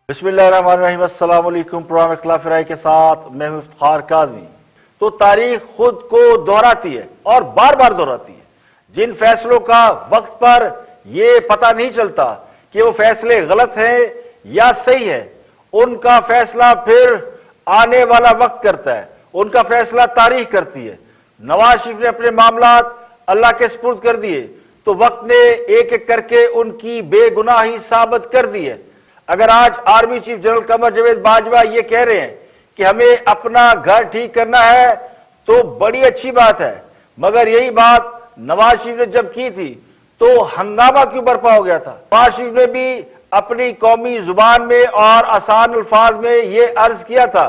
बिस्मिल्लाहिर्रहमानिर्रहीम। अस्सलाम वालेकुम। प्रोग्राम इख्तिलाफ राय के साथ मैं हूं इफ्तिखार काज़मी। तो तारीख खुद को दोहराती है और बार बार दोहराती है। जिन फैसलों का वक्त पर ये पता नहीं चलता कि वो फैसले गलत हैं या सही है, उनका फैसला फिर आने वाला वक्त करता है, उनका फैसला तारीख करती है। नवाज शरीफ ने अपने मामलात अल्लाह के सुपुर्द कर दिए तो वक्त ने एक एक करके उनकी बेगुनाही साबित कर दी है। अगर आज army chief general Qamar Javed Bajwa ये कह रहे हैं कि हमें अपना घर ठीक करना है तो बड़ी अच्छी बात है, मगर यही बात नवाज शरीफ ने जब की थी तो हंगामा क्यों बर्पा हो गया था। नवाज शरीफ ने भी अपनी कौमी जुबान में और आसान अल्फाज में ये अर्ज किया था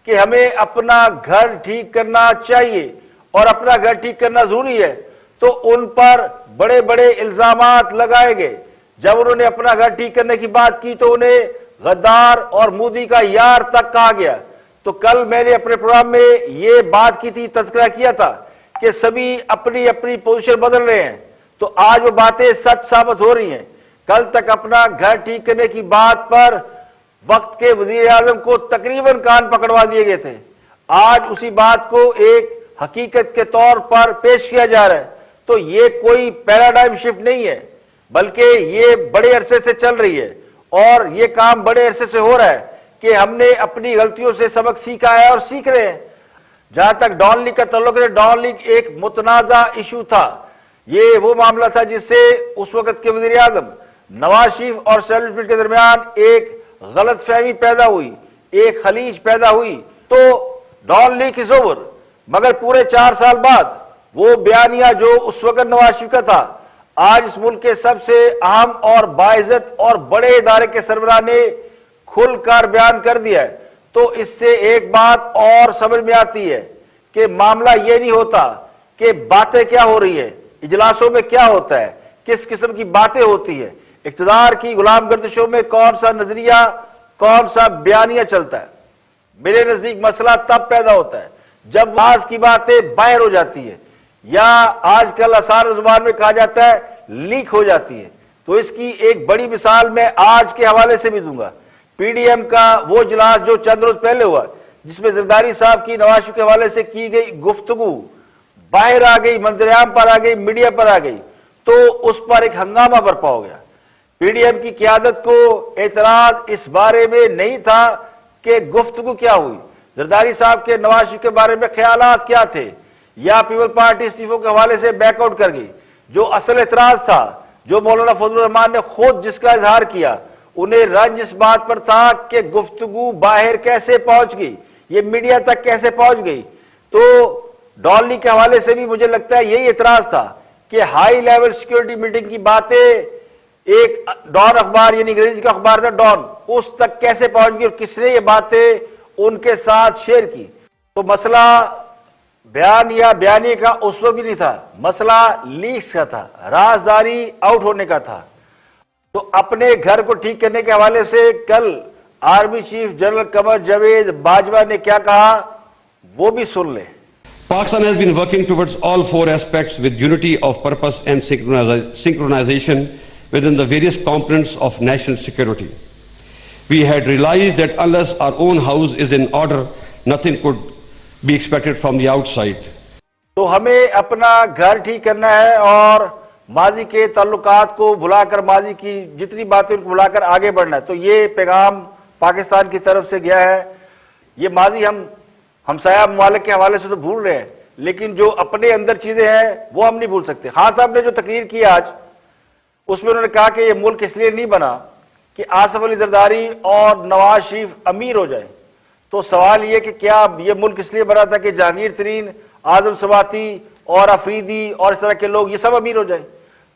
कि हमें अपना घर ठीक करना चाहिए और अपना घर ठीक करना जरूरी है, तो उन पर बड़े बड़े इल्जामात लगाए गए। जब उन्होंने अपना घर ठीक करने की बात की तो उन्हें गद्दार और मोदी का यार तक कहा गया। तो कल मैंने अपने प्रोग्राम में ये बात की थी, तज़किरा किया था कि सभी अपनी अपनी पोजीशन बदल रहे हैं, तो आज वो बातें सच साबित हो रही हैं। कल तक अपना घर ठीक करने की बात पर वक्त के वजीर आजम को तकरीबन कान पकड़वा दिए गए थे। आज उसी बात को एक हकीकत के तौर पर पेश किया जा रहा है। तो ये कोई पैराडाइम शिफ्ट नहीं है, बल्कि ये बड़े अरसे से चल रही है और ये काम बड़े अरसे से हो रहा है कि हमने अपनी गलतियों से सबक सीखा है और सीख रहे हैं। जहां तक डॉन लीग का ताल्लुक है, डॉन लीग एक मुतनाज़ा इशू था। ये वो मामला था जिससे उस वक्त के वज़ीर आज़म नवाज शरीफ और सेलिब्रिटी के दरमियान एक गलत फहमी पैदा हुई, एक खलीज पैदा हुई। तो डॉन लीग इज ओवर, मगर पूरे 4 साल बाद वो बयानिया जो उस वक्त नवाज शरीफ का था, आज इस मुल्क के सबसे अहम और बाइज्जत और बड़े इदारे के सरबराह ने खुलकर बयान कर दिया है। तो इससे एक बात और समझ में आती है कि मामला ये नहीं होता कि बातें क्या हो रही है, इजलासों में क्या होता है, किस किस्म की बातें होती है, इख्तिदार की गुलाम गर्दिशों में कौन सा नजरिया, कौन सा बयानिया चलता है। मेरे नजदीक मसला तब पैदा होता है जब आज की बातें बाहर हो जाती है या आजकल आसान जुबान में कहा जाता है लीक हो जाती है। तो इसकी एक बड़ी मिसाल मैं आज के हवाले से भी दूंगा। पीडीएम का वो इजलास जो चंद रोज पहले हुआ, जिसमें जरदारी साहब की नवाज शरीफ के हवाले से की गई गुफ्तगू बाहर आ गई, मंजरेआम पर आ गई, मीडिया पर आ गई, तो उस पर एक हंगामा बर्पा हो गया। पीडीएम की क़यादत को एतराज इस बारे में नहीं था कि गुफ्तगू क्या हुई, जरदारी साहब के नवाज शरीफ के बारे में ख्यालात क्या थे, या पीपल पार्टी इस्तीफों के हवाले से बैकआउट कर गई। जो असल एतराज था, जो मौलाना फजलुर रहमान ने खुद जिसका इजहार किया, उन्हें रंज इस बात पर था कि गुफ्तगू बाहर कैसे पहुंच गई, ये मीडिया तक कैसे पहुंच गई। तो डॉन लीग के हवाले से भी मुझे लगता है यही एतराज था कि हाई लेवल सिक्योरिटी मीटिंग की बातें एक डॉन अखबार, यानी अंग्रेजी का अखबार था डॉन, उस तक कैसे पहुंच गई और किसने ये बातें उनके साथ शेयर की। तो मसला बयान या बयानी का उस वक्त भी नहीं था, मसला लीक्स का था, राजदारी आउट होने का था। तो अपने घर को ठीक करने के हवाले से कल army chief general Qamar Javed Bajwa ने क्या कहा, वो भी सुन ले। Pakistan has been working towards all 4 aspects with unity of purpose and synchronization within the various components of national security. We had realized that unless our own house is in order, nothing could be expected from the outside. तो हमें अपना घर ठीक करना है और माजी के ताल्लुकात को भुलाकर, माजी की जितनी बातें उनको भुलाकर आगे बढ़ना है। तो ये पैगाम पाकिस्तान की तरफ से गया है। ये माजी हम हमसाया ममालिक के हवाले से तो भूल रहे हैं, लेकिन जो अपने अंदर चीजें हैं वो हम नहीं भूल सकते। खान साहब ने जो तकरीर की आज, उसमें उन्होंने कहा कि ये मुल्क इसलिए नहीं बना कि आसिफ अली जरदारी और नवाज शरीफ अमीर हो जाए। तो सवाल ये कि क्या ये मुल्क इसलिए बना था कि जहांगीर तरीन, आजम सवाती और अफरीदी और इस तरह के लोग ये सब अमीर हो जाए।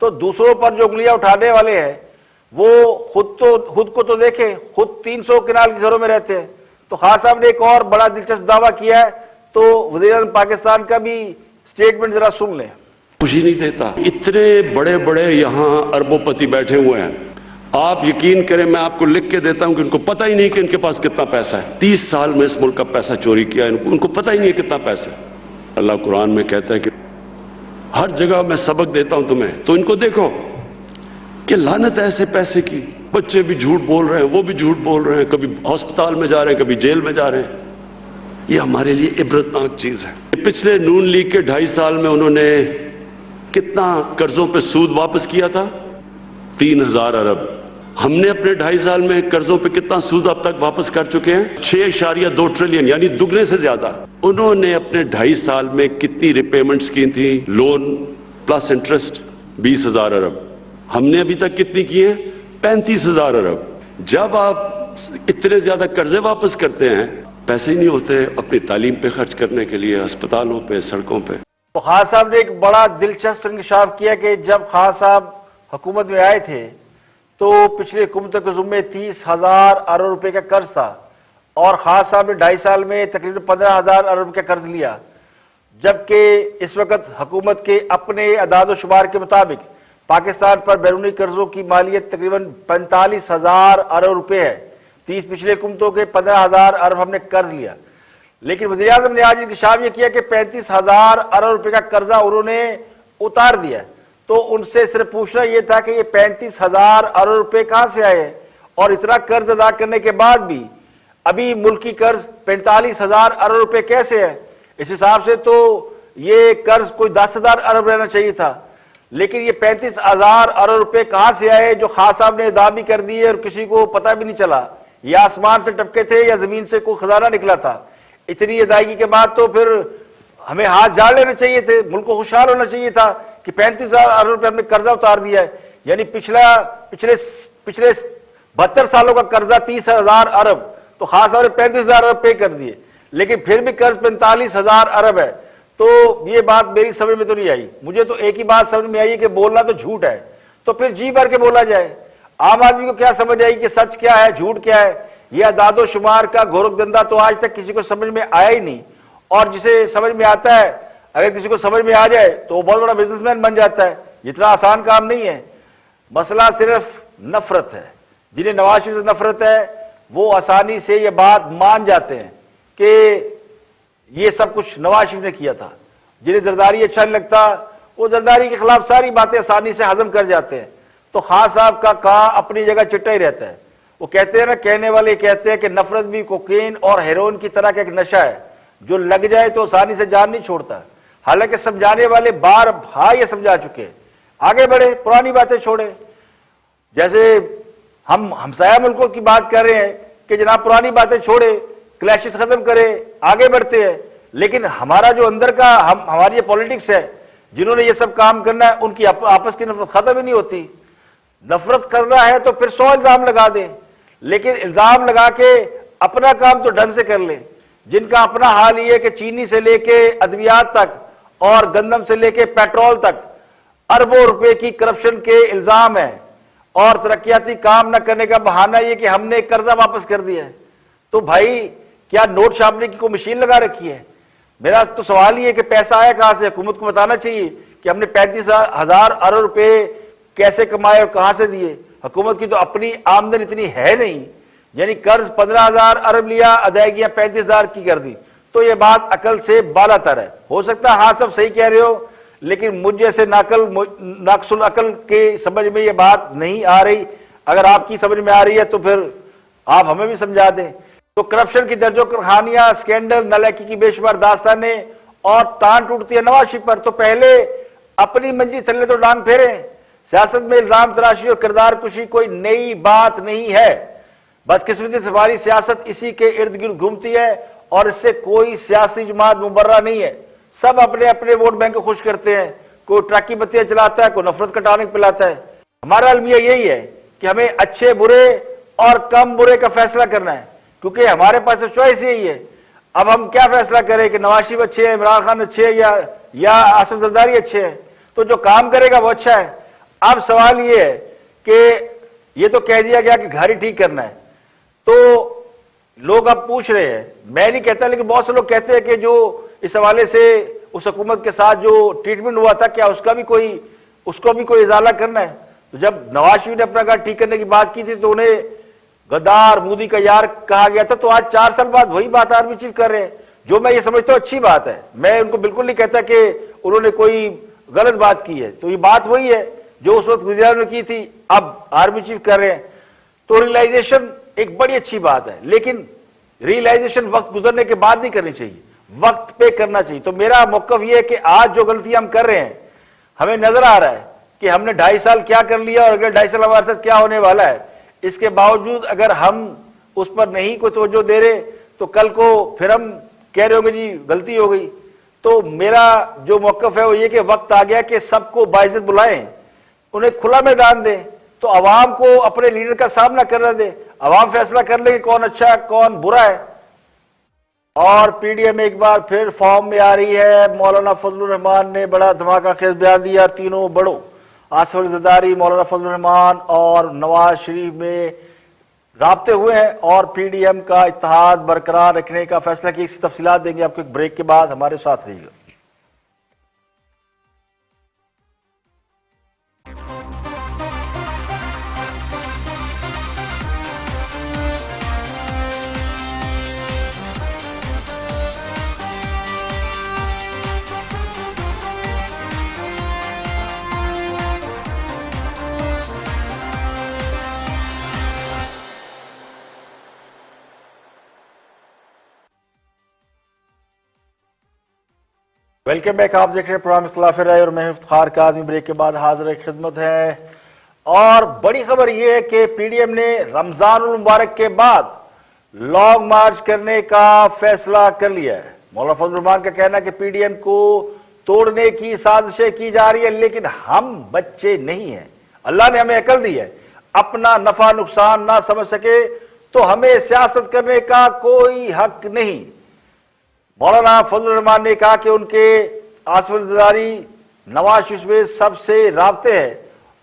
तो दूसरों पर जो उंगलियां उठाने वाले हैं वो खुद को तो देखें, खुद 300 किनाल के घरों में रहते हैं। तो खान साहब ने एक और बड़ा दिलचस्प दावा किया है, तो वज़ीर-ए-आज़म पाकिस्तान का भी स्टेटमेंट जरा सुन लें। खुशी नहीं देता, इतने बड़े बड़े यहाँ अरबोपति बैठे हुए हैं, आप यकीन करें मैं आपको लिख के देता हूं कि उनको पता ही नहीं कि इनके पास कितना पैसा है। 30 साल में इस मुल्क का पैसा चोरी किया, उनको पता ही नहीं कितना पैसा है। अल्लाह कुरान में कहता है कि हर जगह मैं सबक देता हूं तुम्हें, तो इनको देखो कि लानत है ऐसे पैसे की। बच्चे भी झूठ बोल रहे हैं, वो भी झूठ बोल रहे हैं, कभी अस्पताल में जा रहे हैं, कभी जेल में जा रहे हैं। ये हमारे लिए इबरतनाक चीज है। पिछले नून लीग के 2.5 साल में उन्होंने कितना कर्जों पे सूद वापस किया था? 3000 अरब। हमने अपने 2.5 साल में कर्जों पे कितना सूद अब तक वापस कर चुके हैं? 6.2 ट्रिलियन, यानी दुगने से ज्यादा। उन्होंने अपने 2.5 साल में कितनी रिपेमेंट्स की थी? लोन प्लस इंटरेस्ट 20,000 अरब। हमने अभी तक कितनी की है? 35,000 अरब। जब आप इतने ज्यादा कर्जे वापस करते हैं, पैसे ही नहीं होते अपनी तालीम पे खर्च करने के लिए, अस्पतालों पे, सड़कों पे। तो खान साहब ने एक बड़ा दिलचस्प इंकशाफ किया कि जब खान साहब हुकूमत में आए थे तो पिछली हुकूमत के ज़ुम्मे 30,000 अरब रुपए का कर्ज था और खान साहब ने 2.5 साल में तकरीबन 15,000 अरब का कर्ज लिया, जबकि इस वक्त हुकूमत के अपने अदाद शुमार के मुताबिक पाकिस्तान पर बैरूनी कर्जों की मालियत तकरीबन 45,000 अरब रुपए है। 30 पिछले हुकूमतों के 15,000 अरब हमने कर्ज लिया। लेकिन वज़ीर-ए-आज़म ने आज इंकशाफ ये किया कि 35,000 अरब रुपए का कर्जा उन्होंने उतार दिया। तो उनसे सिर्फ पूछना यह था कि ये 35,000 अरब रुपए कहां से आए, और इतना कर्ज अदा करने के बाद भी अभी मुल्की कर्ज 45,000 अरब रुपए कैसे है? इस हिसाब से तो ये कर्ज कोई 10,000 अरब रहना चाहिए था। लेकिन ये 35,000 अरब रुपए कहां से आए जो खान साहब ने अदा भी कर दिए और किसी को पता भी नहीं चला? ये आसमान से टपके थे या जमीन से कोई खजाना निकला था? इतनी अदायगी के बाद तो फिर हमें हाथ झाड़ लेने चाहिए थे, मुल्क को खुशहाल होना चाहिए था कि 35,000 अरब रुपए हमने कर्जा उतार दिया है। यानी पिछले 72 सालों का कर्जा 30,000 अरब, तो खान साहब ने 35,000 अरब पे कर दिए, लेकिन फिर भी कर्ज 45,000 अरब है। तो ये बात मेरी समझ में तो नहीं आई। मुझे तो एक ही बात समझ में आई कि बोलना तो झूठ है, तो फिर जी भर के बोला जाए। आम आदमी को क्या समझ आई कि सच क्या है, झूठ क्या है? यह अदादो शुमार का गोरख धंधा तो आज तक किसी को समझ में आया ही नहीं, और जिसे समझ में आता है, अगर किसी को समझ में आ जाए तो वो बहुत बड़ा बिजनेसमैन बन जाता है। इतना आसान काम नहीं है। मसला सिर्फ नफरत है। जिन्हें नवाज शरीफ से नफरत है वो आसानी से ये बात मान जाते हैं कि ये सब कुछ नवाज शरीफ ने किया था। जिन्हें जरदारी अच्छा नहीं लगता वो जरदारी के खिलाफ सारी बातें आसानी से हजम कर जाते हैं। तो खान साहब का कहा अपनी जगह चिट्टा ही रहता है। वो कहते हैं ना, कहने वाले कहते हैं कि नफरत भी कोकेन और हेरोइन की तरह का एक नशा है, जो लग जाए तो आसानी से जान नहीं छोड़ता। हालांकि समझाने वाले बार बार ये समझा चुके, आगे बढ़े, पुरानी बातें छोड़े। जैसे हम हमसाया मुल्कों की बात कर रहे हैं कि जनाब पुरानी बातें छोड़े, क्लैशेस खत्म करे, आगे बढ़ते हैं। लेकिन हमारा जो अंदर का हमारी ये पॉलिटिक्स है, जिन्होंने ये सब काम करना है, उनकी आपस की नफरत खत्म ही नहीं होती। नफरत करना है तो फिर 100 इल्जाम लगा दें, लेकिन इल्जाम लगा के अपना काम तो ढंग से कर ले। जिनका अपना हाल ये है कि चीनी से लेके अद्वियात तक और गंदम से लेके पेट्रोल तक अरबों रुपए की करप्शन के इल्जाम है, और तरक्याती काम न करने का बहाना ये कि हमने कर्जा वापस कर दिया है। तो भाई क्या नोट छापने की कोई मशीन लगा रखी है? मेरा तो सवाल ये है कि पैसा आया कहां से? हुकूमत को बताना चाहिए कि हमने 35,000 अरब रुपए कैसे कमाए और कहां से दिए। हुकूमत की तो अपनी आमदनी इतनी है नहीं, यानी कर्ज 15,000 अरब लिया, अदायगियां 35,000 की कर दी। तो ये बात अकल से बालातर है। हो सकता है हाँ सब सही कह रहे हो, लेकिन मुझ जैसे नाकसुल अकल के समझ में ये बात नहीं आ रही। अगर आपकी समझ में आ रही है तो फिर आप हमें भी समझा दें। तो करप्शन की दर्जों कहानियां, स्कैंडल, नालायकी की बेशुमार दास्तानें और तान टूटती है नवाज शरीफ पर। तो पहले अपनी मंजी थल्ले तो डांग फेरे। सियासत में इल्जाम तराशी और किरदार कुशी कोई नई बात नहीं है। बदकिस्मती से हमारी सियासत इसी के इर्द गिर्द घूमती है और इससे कोई सियासी जमात मुबर्रा नहीं है। सब अपने अपने वोट बैंक को खुश करते हैं। कोई ट्रक की बत्तियां चलाता है, कोई नफरत का टॉनिक पिलाता है। हमारा अलमिया यही है कि हमें अच्छे बुरे और कम बुरे का फैसला करना है, क्योंकि हमारे पास तो चॉइस यही है। अब हम क्या फैसला करें कि नवाज शरीफ अच्छे हैं, इमरान खान अच्छे हैं या आसिफ जरदारी अच्छे हैं? तो जो काम करेगा वो अच्छा है। अब सवाल ये है कि ये तो कह दिया गया कि घर ही ठीक करना है, तो लोग अब पूछ रहे हैं, मैं नहीं कहता लेकिन बहुत से लोग कहते हैं कि जो इस हवाले से उस हुकूमत के साथ जो ट्रीटमेंट हुआ था, क्या उसको भी कोई इजाला करना है? तो जब नवाज शरीफ ने अपना घर ठीक करने की बात की थी तो उन्हें गद्दार, मोदी का यार कहा गया था। तो आज 4 साल बाद वही बात आर्मी चीफ कर रहे हैं, जो मैं ये समझता हूं अच्छी बात है। मैं उनको बिल्कुल नहीं कहता कि उन्होंने कोई गलत बात की है। तो ये बात वही है जो उस वक्त वज़ीर ने की थी, अब आर्मी चीफ कर रहे हैं। تو ریلائزیشن ایک بڑی اچھی بات ہے، لیکن ریلائزیشن وقت گزرنے کے بعد نہیں کرنی چاہیے، وقت پہ کرنا چاہیے۔ تو میرا موقف یہ ہے کہ آج جو غلطی ہم کر رہے ہیں، ہمیں نظر آ رہا ہے کہ ہم نے 2.5 سال کیا کر لیا اور اگلے 2.5 سال ہمارے ساتھ کیا ہونے والا ہے، اس کے باوجود اگر ہم اس پر نہیں کوئی توجہ دے رہے تو کل کو پھر ہم کہہ رہے ہوں گے جی غلطی ہو گئی۔ تو میرا جو موقف ہے وہ یہ کہ وقت آ گیا کہ سب کو باعزت بلائیں، انہیں کھلا میدان دیں، تو عوام کو اپنے لیڈر کا سامنا کرنا دیں، عوام فیصلہ کر لے کہ کون اچھا ہے کون برا ہے۔ اور پی ڈی ایم ایک بار پھر فارم میں آ رہی ہے، مولانا فضل الرحمان نے بڑا دھماکہ خیز بیان دیا، تینوں بڑوں آصف علی زرداری، مولانا فضل الرحمان اور نواز شریف میں رابطے ہوئے ہیں اور پی ڈی ایم کا اتحاد برقرار رکھنے کا فیصلہ کی۔ اس کی تفصیلات دیں گے آپ کو ایک بریک کے بعد، ہمارے ساتھ رہیے گا۔ ویلکم بیک، آپ دیکھ رہے ہیں پروگرام اختلاف رائے اور میں افتخار کاظمی۔ بریک کے بعد حاضر خدمت ہے اور بڑی خبر یہ ہے کہ پی ڈی ایم نے رمضان المبارک کے بعد لانگ مارچ کرنے کا فیصلہ کر لیا ہے۔ مولانا فضل الرحمان کا کہنا ہے کہ پی ڈی ایم کو توڑنے کی سازشیں کی جا رہی ہیں، لیکن ہم بچے نہیں ہیں، اللہ نے ہمیں عقل دی ہے، اپنا نفع نقصان نہ سمجھ سکے تو ہمیں سیاست کرنے کا کوئی حق نہیں۔ مولانا فضل الرحمان نے کہا کہ ان کے آصف علی زرداری نواز شریف میں سب سے رابطے ہیں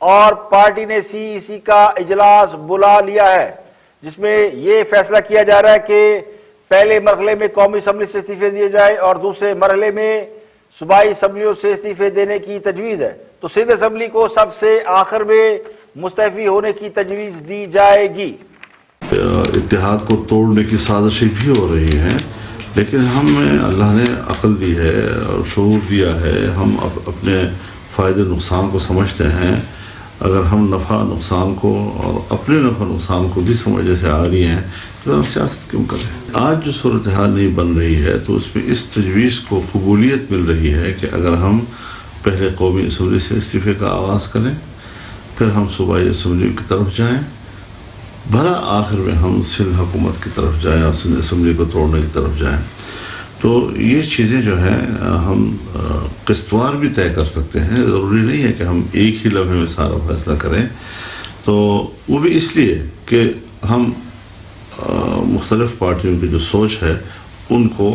اور پارٹی نے سی ای سی کا اجلاس بلا لیا ہے، جس میں یہ فیصلہ کیا جا رہا ہے کہ پہلے مرحلے میں قومی اسمبلی سے استعفے دیے جائے اور دوسرے مرحلے میں صوبائی اسمبلیوں سے استعفے دینے کی تجویز ہے۔ تو سندھ اسمبلی کو سب سے آخر میں مستعفی ہونے کی تجویز دی جائے گی۔ اتحاد کو توڑنے کی سازشیں بھی ہو رہی ہیں، لیکن ہمیں اللہ نے عقل دی ہے اور شعور دیا ہے، ہم اپنے فائدے نقصان کو سمجھتے ہیں۔ اگر ہم نفع نقصان کو اور اپنے نفع نقصان کو بھی سمجھنے سے آ رہی ہیں تو ہم سیاست کیوں کریں؟ آج جو صورتحال نہیں بن رہی ہے تو اس میں اس تجویز کو قبولیت مل رہی ہے کہ اگر ہم پہلے قومی اسمبلی سے استعفے کا آغاز کریں، پھر ہم صوبائی اسمبلی کی طرف جائیں، بھلا آخر میں ہم سندھ حکومت کی طرف جائیں اور سندھ اسمبلی کو توڑنے کی طرف جائیں، تو یہ چیزیں جو ہیں ہم قسطوار بھی طے کر سکتے ہیں۔ ضروری نہیں ہے کہ ہم ایک ہی لمحے میں سارا فیصلہ کریں، تو وہ بھی اس لیے کہ ہم مختلف پارٹیوں کی جو سوچ ہے ان کو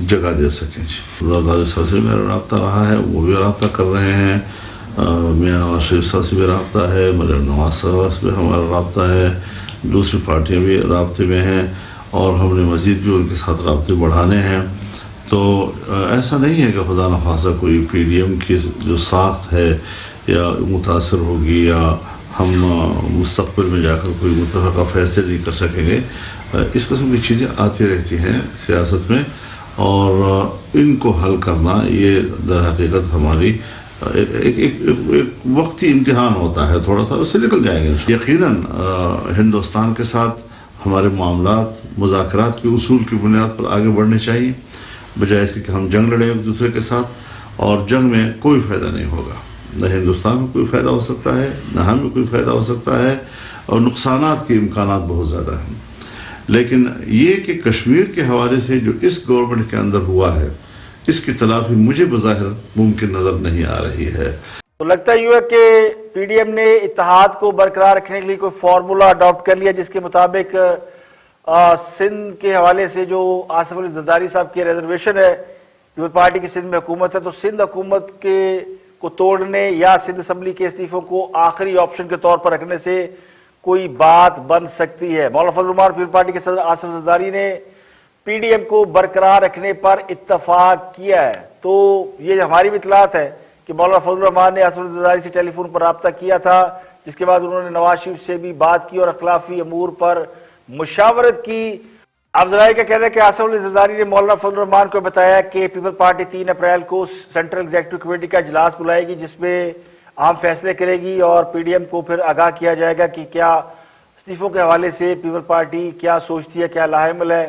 جگہ دے سکیں۔ زرداری صاحب سے میرا رابطہ رہا ہے، وہ بھی رابطہ کر رہے ہیں، میاں نواز شریف صاحب سے بھی رابطہ ہے، مریم نواز صاحب سے بھی ہمارا رابطہ ہے، دوسری پارٹیاں بھی رابطے میں ہیں اور ہم نے مزید بھی ان کے ساتھ رابطے بڑھانے ہیں۔ تو ایسا نہیں ہے کہ خدا نخواستہ کوئی پی ڈی ایم کی جو ساخت ہے یا متاثر ہوگی یا ہم مستقبل میں جا کر کوئی متفقہ فیصلے نہیں کر سکیں گے۔ اس قسم کی چیزیں آتی رہتی ہیں سیاست میں اور ان کو حل کرنا یہ در حقیقت ہماری ایک وقتی امتحان ہوتا ہے، تھوڑا سا اس سے نکل جائیں گے۔ یقیناً ہندوستان کے ساتھ ہمارے معاملات مذاکرات کے اصول کی بنیاد پر آگے بڑھنے چاہیے، بجائے اس کے کہ ہم جنگ لڑیں ایک دوسرے کے ساتھ، اور جنگ میں کوئی فائدہ نہیں ہوگا، نہ ہندوستان کو کوئی فائدہ ہو سکتا ہے نہ ہمیں کوئی فائدہ ہو سکتا ہے، اور نقصانات کے امکانات بہت زیادہ ہیں۔ لیکن یہ کہ کشمیر کے حوالے سے جو اس گورنمنٹ کے اندر ہوا ہے، اس کی تلافی مجھے بظاہر ممکن نظر نہیں آ رہی ہے۔ تو لگتا ہے کہ پی ڈی ایم نے اتحاد کو برقرار رکھنے کے لیے کوئی فارمولا اڈاپٹ کر لیا، جس کے مطابق سندھ کے حوالے سے جو آصف علی زرداری صاحب کی ریزرویشن ہے، پیپلز پارٹی کی سندھ میں حکومت ہے، تو سندھ حکومت کو توڑنے یا سندھ اسمبلی کے استعفوں کو آخری آپشن کے طور پر رکھنے سے کوئی بات بن سکتی ہے۔ مولانا فضل الرحمان پیپلز پارٹی کے صدر آصف زرداری نے پی ڈی ایم کو برقرار رکھنے پر اتفاق کیا ہے۔ تو یہ ہماری بھی اطلاعات ہے کہ مولانا فضل الرحمان نے آصف زرداری سے ٹیلی فون پر رابطہ کیا تھا، جس کے بعد انہوں نے نواز شریف سے بھی بات کی اور اخلافی امور پر مشاورت کی۔ افزرائی کا کہنا ہے کہ آصف زرداری نے مولانا فضل الرحمان کو بتایا کہ پیپلز پارٹی 3 اپریل کو سینٹرل ایگزیکٹو کمیٹی کا اجلاس بلائے گی، جس میں اہم فیصلے کرے گی اور پی ڈی ایم کو پھر آگاہ کیا جائے گا کہ کیا استعفوں کے حوالے سے پیپل پارٹی کیا سوچتی ہے, کیا لاحمل ہے.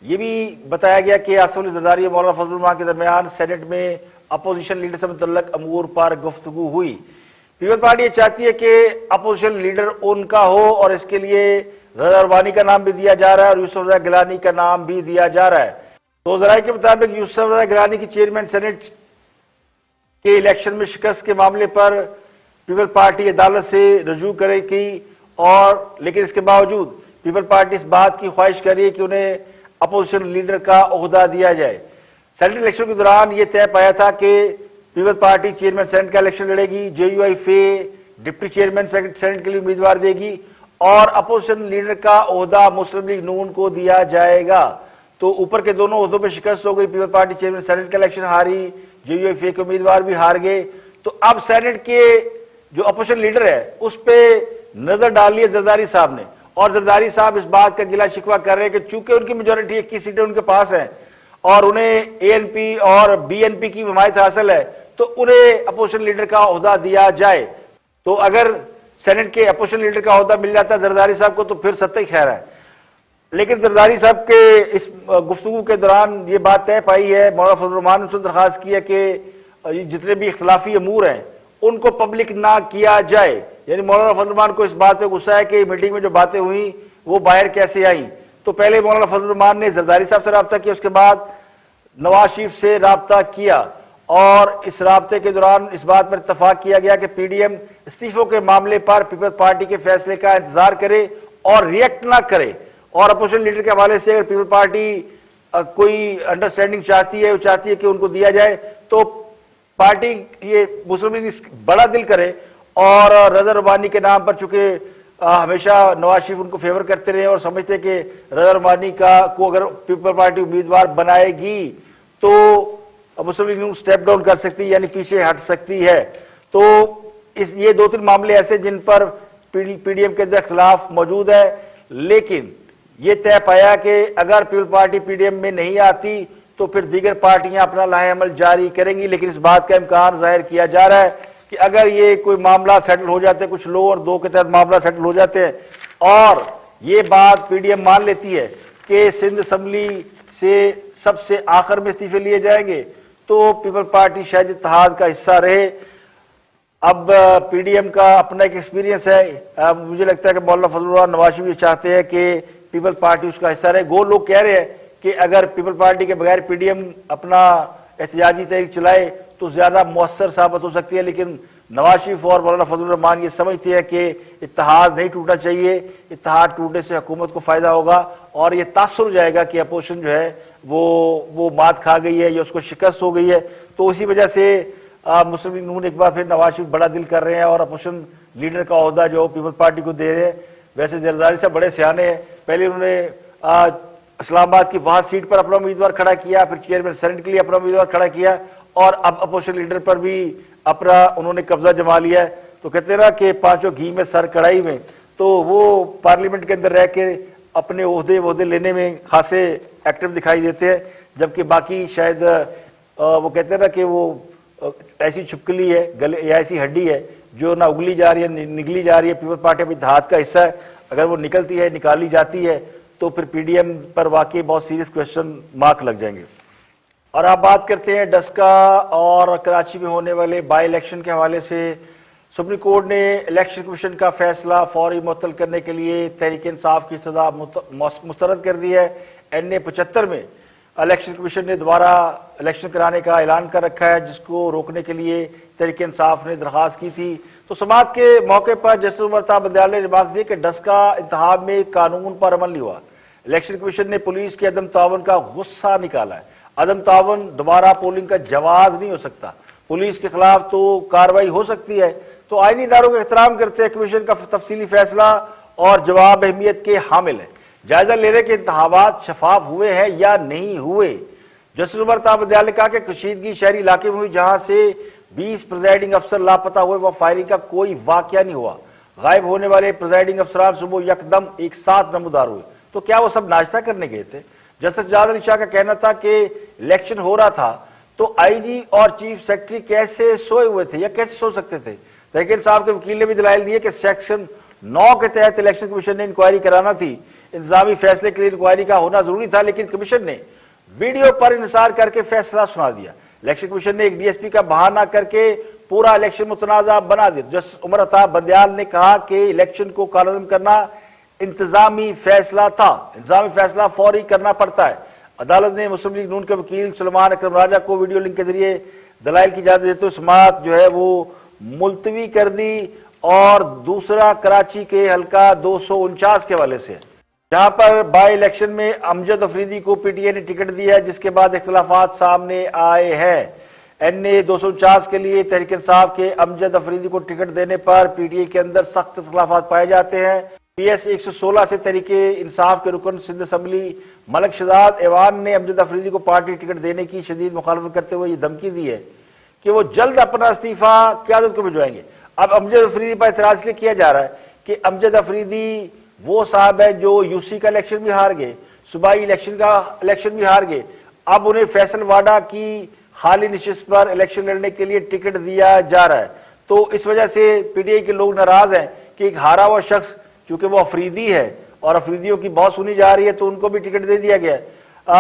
یہ بھی بتایا گیا کہ آصف علی زرداری اور مولانا فضل الرحمان کے درمیان سینٹ میں اپوزیشن لیڈر سے متعلق امور پر گفتگو ہوئی. پیپل پارٹی یہ چاہتی ہے کہ اپوزیشن لیڈر ان کا ہو اور اس کے لیے رضا ربانی کا نام بھی دیا جا رہا ہے اور یوسف رضا گیلانی کا نام بھی دیا جا رہا ہے. تو ذرائع کے مطابق یوسف رضا گیلانی کی چیئرمین سینٹ کے الیکشن میں شکست کے معاملے پر پیپل پارٹی عدالت سے رجوع کرے گی, اور لیکن اس کے باوجود پیپل پارٹی اس بات کی خواہش کر رہی ہے کہ انہیں اپوزیشن لیڈر کا عہدہ دیا جائے. سینٹ الیکشن کے دوران یہ طے پایا تھا کہ پیپل پارٹی چیئرمین سینٹ کا الیکشن لڑے گی, J U I F deputy chairman senate کے لیے امیدوار دے گی اور اپوزیشن لیڈر کا عہدہ مسلم لیگ نون کو دیا جائے گا. تو اوپر کے دونوں عہدوں پہ شکست ہو گئی, پیپل پارٹی چیئرمین سینٹ کا election Hari, J U I فے کے امیدوار بھی ہار گئے. تو اب سینٹ کے جو اپوزیشن لیڈر ہے اس پہ نظر ڈال لی ہے زرداری صاحب نے, اور زرداری صاحب اس بات کا گلہ شکوہ کر رہے ہیں کہ چونکہ ان کی میجورٹی 21 سیٹیں ان کے پاس ہیں اور انہیں اے این پی اور بی این پی کی حمایت حاصل ہے تو انہیں اپوزیشن لیڈر کا عہدہ دیا جائے. تو اگر سینٹ کے اپوزیشن لیڈر کا عہدہ مل جاتا ہے زرداری صاحب کو تو پھر ستہ ہی خیر ہے. لیکن زرداری صاحب کے اس گفتگو کے دوران یہ بات طے پائی ہے, مولانا فضل الرحمان نے درخواست کی ہے کہ جتنے بھی اختلافی امور ہیں ان کو پبلک نہ کیا جائے. یعنی مولانا فضل الرحمان کو اس بات پہ غصہ ہے کہ میٹنگ میں جو باتیں ہوئیں وہ باہر کیسے آئیں. تو پہلے مولانا فضل الرحمان نے زرداری صاحب سے رابطہ کیا, اس کے بعد نواز شریف سے رابطہ کیا, اور اس رابطے کے دوران اس بات پر اتفاق کیا گیا کہ پی ڈی ایم استعفوں کے معاملے پر پیپل پارٹی کے فیصلے کا انتظار کرے اور ریئیکٹ نہ کرے. اور اپوزیشن لیڈر کے حوالے سے اگر پیپل پارٹی کوئی انڈرسٹینڈنگ چاہتی ہے, وہ چاہتی ہے کہ ان کو دیا جائے, تو پارٹی یہ مسلم لیگ بڑا دل کرے اور رضا ربانی کے نام پر, چونکہ ہمیشہ نواز شریف ان کو فیور کرتے رہے اور سمجھتے ہیں کہ رضا ربانی کو اگر پیپل پارٹی امیدوار بنائے گی تو مسلم لیگ سٹیپ ڈاؤن کر سکتی ہے, یعنی پیچھے ہٹ سکتی ہے. تو یہ 2-3 معاملے ایسے جن پر پی ڈی ایم کے اندر اختلاف موجود ہے, لیکن یہ طے پایا کہ اگر people party P D M میں نہیں آتی تو پھر دیگر پارٹیاں اپنا لاہ عمل جاری کریں گی. لیکن اس بات کا امکان ظاہر کیا جا رہا ہے کہ اگر یہ کوئی معاملہ سیٹل ہو جاتے ہیں, کچھ لو اور 2 کے تحت معاملہ سیٹل ہو جاتے ہیں اور یہ بات پی ڈی ایم مان لیتی ہے کہ سندھ اسمبلی سے سب سے آخر میں استعفے لیے جائیں گے, تو پیپل پارٹی شاید اتحاد کا حصہ رہے. اب پی ڈی ایم کا اپنا ایک ایکسپیرینس ہے, مجھے لگتا ہے کہ مولانا فضل الرحمان نواز شریف یہ چاہتے ہیں کہ پیپل پارٹی اس کا حصہ رہے. گو لوگ کہہ رہے ہیں کہ اگر پیپل پارٹی کے بغیر پی ڈی ایم اپنا احتجاجی تحریک چلائے تو زیادہ مؤثر ثابت ہو سکتی ہے, لیکن نواز شریف اور مولانا فضل الرحمان یہ سمجھتے ہیں کہ اتحاد نہیں ٹوٹنا چاہیے, اتحاد ٹوٹنے سے حکومت کو فائدہ ہوگا اور یہ تاثر ہو جائے گا کہ اپوزیشن جو ہے وہ مات کھا گئی ہے یا اس کو شکست ہو گئی ہے. تو اسی وجہ سے مسلم لیگ نون ایک بار پھر نواز شریف بڑا دل کر رہے ہیں اور اپوزیشن لیڈر کا عہدہ جو پیپل پارٹی کو دے رہے ہیں. ویسے زرداری صاحب بڑے سیانے ہیں, پہلے انہوں نے اسلام آباد کی وہاں سیٹ پر اپنا امیدوار کھڑا کیا, پھر چیئرمین سینٹ کے لیے اپنا امیدوار کھڑا کیا, اور اب اپوزیشن لیڈر پر بھی اپنا انہوں نے قبضہ جما لیا ہے. تو کہتے ہیں نا کہ 5 گھی میں سر کڑھائی میں, تو وہ پارلیمنٹ کے اندر رہ کے اپنے عہدے لینے میں خاصے ایکٹیو دکھائی دیتے ہیں, جبکہ باقی شاید وہ کہتے ہیں نا کہ وہ ایسی چھپکلی ہے یا ایسی ہڈی ہے جو نہ اگلی جا رہی ہے نگلی جا رہی ہے. پیپل پارٹی اب اتحاد کا حصہ ہے, اگر وہ نکلتی ہے نکالی جاتی ہے تو پھر پی ڈی ایم پر واقعی بہت سیریس کوشچن مارک لگ جائیں گے. اور آپ بات کرتے ہیں ڈسکا اور کراچی میں ہونے والے بائی الیکشن کے حوالے سے. سپریم کورٹ نے الیکشن کمیشن کا فیصلہ فوری معطل کرنے کے لیے تحریک انصاف کی سزا مسترد کر دی ہے. NA-75 میں الیکشن کمیشن نے دوبارہ الیکشن کرانے کا اعلان کر رکھا ہے, جس کو روکنے کے لیے تحریک انصاف نے درخواست کی تھی. تو سماعت کے موقع پر جسٹس عمر طاہر بندیال نے ریمارکس دیے کہ ڈسکا انتخاب میں قانون پر عمل نہیں ہوا. الیکشن کمیشن نے پولیس کے عدم تعاون کا غصہ نکالا ہے. عدم تعاون دوبارہ پولنگ کا جواز نہیں ہو سکتا, پولیس کے خلاف تو کارروائی ہو سکتی ہے. تو آئینی اداروں کا احترام کرتے ہیں کمیشن کا تفصیلی فیصلہ اور جواب اہمیت کے حامل ہے. جائزہ لے رہے کہ انتخابات شفاف ہوئے ہیں یا نہیں ہوئے. جسٹس عمر طاہر بندیال نے کہا کہ کشیدگی شہری علاقے میں ہوئی جہاں سے 20 پریزائڈنگ افسر لاپتہ ہوئے, وہ فائرنگ کا کوئی واقعہ نہیں ہوا. غائب ہونے والے پریزائڈنگ افسران صبح یکدم ایک ساتھ نمودار ہوئے, تو کیا وہ سب ناشتہ کرنے گئے تھے؟ جسٹس جہاد علی شاہ کا کہنا تھا کہ الیکشن ہو رہا تھا تو آئی جی اور چیف سیکرٹری کیسے سوئے ہوئے تھے یا کیسے سو سکتے تھے؟ تحریک انصاف کے وکیل نے بھی دلائل دیے کہ سیکشن 9 के तहत इलेक्शन कमीशन ने इंक्वायरी कराना थी। इंतजामी फैसले के लिए इंक्वायरी का होना जरूरी था, लेकिन कमीशन ने वीडियो पर इंसार करके फैसला सुना दिया। इलेक्शन कमीशन ने एक डीएसपी का बहाना करके पूरा इलेक्शन मुतनाज़ा बना दिया। जस्टिस उमर अता बंदयाल ने कहा कि इलेक्शन को कालअदम करना इंतजामी फैसला था, इंतजामी फैसला फौरी करना पड़ता है। अदालत ने मुस्लिम लीग नून के वकील सुलेमान अकरम राजा को वीडियो लिंक के जरिए दलाइल की इजाजत देते हुए समाअत जो है वो मुलतवी कर दी, और दूसरा कराची के हल्का 249 के हवाले से, जहां पर बाई इलेक्शन में अमजद अफरीदी को पीटीआई ने टिकट दिया है, जिसके बाद इख्तिलाफात सामने आए हैं। एनए 249 के लिए तहरीक इंसाफ के अमजद अफरीदी को टिकट देने पर पीटीआई के अंदर सख्त इख्तिलाफात पाए जाते हैं। पीएस 116 से तहरीक इंसाफ के रुकन सिंध असम्बली मलक शहजाद ऐवान ने अमजद अफरीदी को पार्टी टिकट देने की शदीद मुखालफत करते हुए ये धमकी दी है कि वो जल्द अपना इस्तीफा क़यादत को भिजवाएंगे। अब अमजद अफरीदी पर इतराज इसलिए किया जा रहा है कि अमजद अफरीदी वो साहब है जो यूसी का इलेक्शन भी हार गए, सूबाई इलेक्शन भी हार गए। अब उन्हें फैसलवाड़ा की खाली नशिस्त पर इलेक्शन लड़ने के लिए टिकट दिया जा रहा है। तो इस वजह से पीटीआई के लोग नाराज हैं कि एक हारा हुआ शख्स, क्योंकि वो अफरीदी है और अफरीदियों की बहुत सुनी जा रही है, तो उनको भी टिकट दे दिया गया।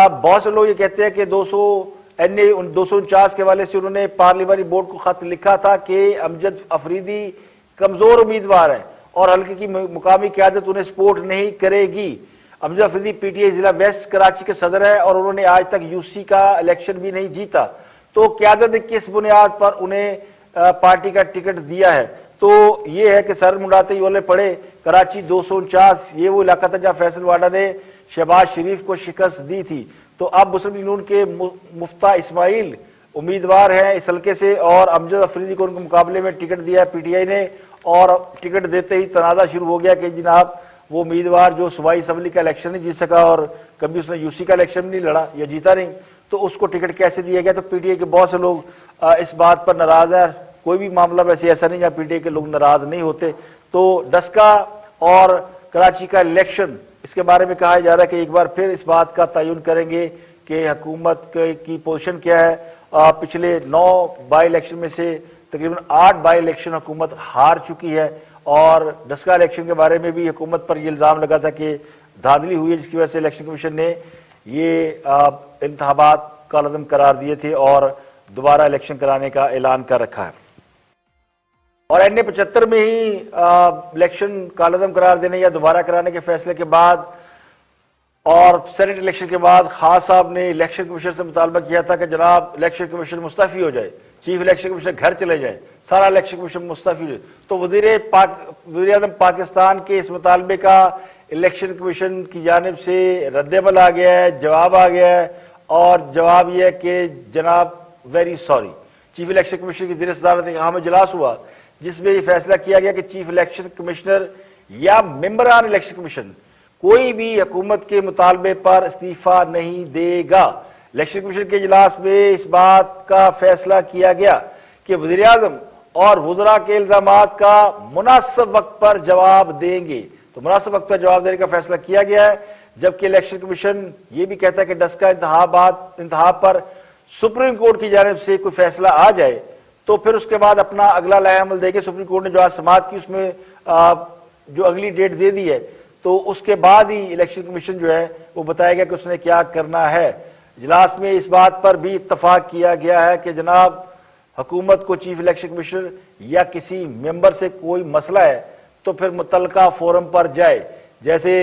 बहुत से लोग ये कहते हैं कि 249 के हवाले से उन्होंने पार्लियामानी बोर्ड को खत लिखा था कि अमजद अफरीदी कमजोर उम्मीदवार है और हल्के की मुकामी क़यादत उन्हें सपोर्ट नहीं करेगी। अमजद अफरीदी पीटीआई जिला वेस्ट कराची के सदर है और उन्होंने आज तक यूसी का इलेक्शन भी नहीं जीता, तो क़यादत ने किस बुनियाद पर उन्हें पार्टी का टिकट दिया है? तो ये है कि सर मुंडाते ही ओले पड़े। कराची 249 ये वो इलाका था जहां फैसलवाड़ा ने शहबाज शरीफ को शिकस्त दी थी। तो अब मुस्लिम लीग नून के मुफ्ता इस्माइल उम्मीदवार हैं इस हल्के से, और अमजद अफरीदी को उनके मुकाबले में टिकट दिया है पीटीआई ने, और टिकट देते ही तनाज़ा शुरू हो गया कि जनाब वो उम्मीदवार जो सूबाई असम्बली का इलेक्शन नहीं जीत सका और कभी उसने यूसी का इलेक्शन नहीं लड़ा या जीता नहीं, तो उसको टिकट कैसे दिया गया? तो पीटीआई के बहुत से लोग इस बात पर नाराज है। कोई भी मामला वैसे ऐसा नहीं जहाँ पीटीआई के लोग नाराज नहीं होते। तो डस्का और कराची का इलेक्शन, इसके बारे में कहा जा रहा है कि एक बार फिर इस बात का तयन करेंगे कि हुकूमत की पोजीशन क्या है। पिछले 9 बाई इलेक्शन में से तकरीबन 8 बाई इलेक्शन हुकूमत हार चुकी है, और डस्का इलेक्शन के बारे में भी हुकूमत पर यह इल्जाम लगा था कि धांधली हुई है, जिसकी वजह से इलेक्शन कमीशन ने ये इंतखाबात कालअदम करार दिए थे और दोबारा इलेक्शन कराने का ऐलान कर रखा है। और एनए 75 में ही इलेक्शन कालअदम करार देने या दोबारा कराने के फैसले के बाद और सेनेट इलेक्शन के बाद खान साहब ने इलेक्शन कमीशन से मुतालबा किया था कि जनाब इलेक्शन कमीशन मुस्तफी हो जाए, चीफ इलेक्शन कमीशन घर चले जाए, सारा इलेक्शन कमीशन मुस्तफी हो जाए। तो वज़ीर आज़म पाकिस्तान के इस मुतालबे का इलेक्शन कमीशन की जानिब से रद्द-ए-अमल आ गया है, जवाब आ गया है, और जवाब यह है कि जनाब very sorry. Chief election commission की ज़ेर सदारत एक अहम इजलास हुआ जिसमें यह फैसला किया गया कि चीफ इलेक्शन कमिश्नर या मेंबरान इलेक्शन कमीशन कोई भी हुकूमत के मुतालबे पर इस्तीफा नहीं देगा। इलेक्शन कमीशन के इजलास में इस बात का फैसला किया गया कि वज़ीर आज़म और वज़रा के इल्जामात का मुनासिब वक्त पर जवाब देंगे। तो मुनासिब वक्त पर जवाब देने का फैसला किया गया है, जबकि इलेक्शन कमीशन ये भी कहता है कि डस्का इंतखाब पर सुप्रीम कोर्ट की जानिब से कोई फैसला आ जाए तो फिर उसके बाद अपना अगला लाएअमल देंगे। सुप्रीम कोर्ट ने जो आज समाअत की उसमें जो अगली डेट दे दी है, तो उसके बाद ही इलेक्शन कमीशन जो है वो बताएगा कि उसने क्या करना है। इजलास में इस बात पर भी इत्तफाक किया गया है कि जनाब हुकूमत को चीफ इलेक्शन कमिश्नर या किसी मेंबर से कोई मसला है तो फिर मुतलका फोरम पर जाए। जैसे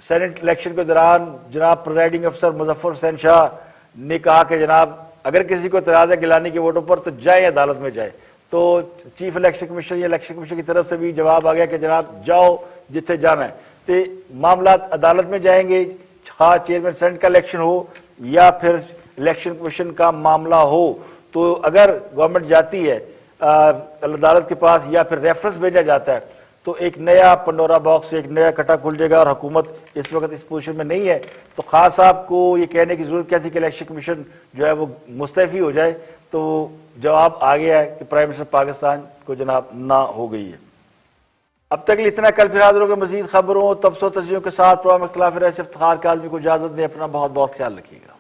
सेनेट इलेक्शन के दौरान जनाब प्रिजाइडिंग अफसर मुजफ्फर हुसैन शाह ने कहा कि जनाब अगर किसी को इतराज है गिलानी के वोटों पर तो जाए अदालत में जाए, तो चीफ इलेक्शन कमिश्नर या इलेक्शन कमीशन की तरफ से भी जवाब आ गया कि जनाब जाओ जिथे जाना है। तो मामला अदालत में जाएंगे, खास चेयरमैन सेनेट का इलेक्शन हो या फिर इलेक्शन कमीशन का मामला हो, तो अगर गवर्नमेंट जाती है अदालत के पास या फिर रेफरेंस भेजा जाता है तो एक नया पंडोरा बॉक्स, एक नया कटा खुल जाएगा। और हुकूमत इस वक्त इस पोजीशन में नहीं है, तो खान साहब को ये कहने की जरूरत क्या थी कि इलेक्शन कमीशन जो है वो मुस्तफी हो जाए। तो जवाब आ गया है कि प्राइम मिनिस्टर पाकिस्तान को जनाब ना हो गई है। अब तक इतना, कल फिर हाजिर होगा मजीद खबरों तबसरों तस्वीरों के साथ। प्रोग्राम इख्तिलाफ राय से इफ्तिखार काज़मी को इजाजत दें। अपना बहुत बहुत ख्याल रखिएगा।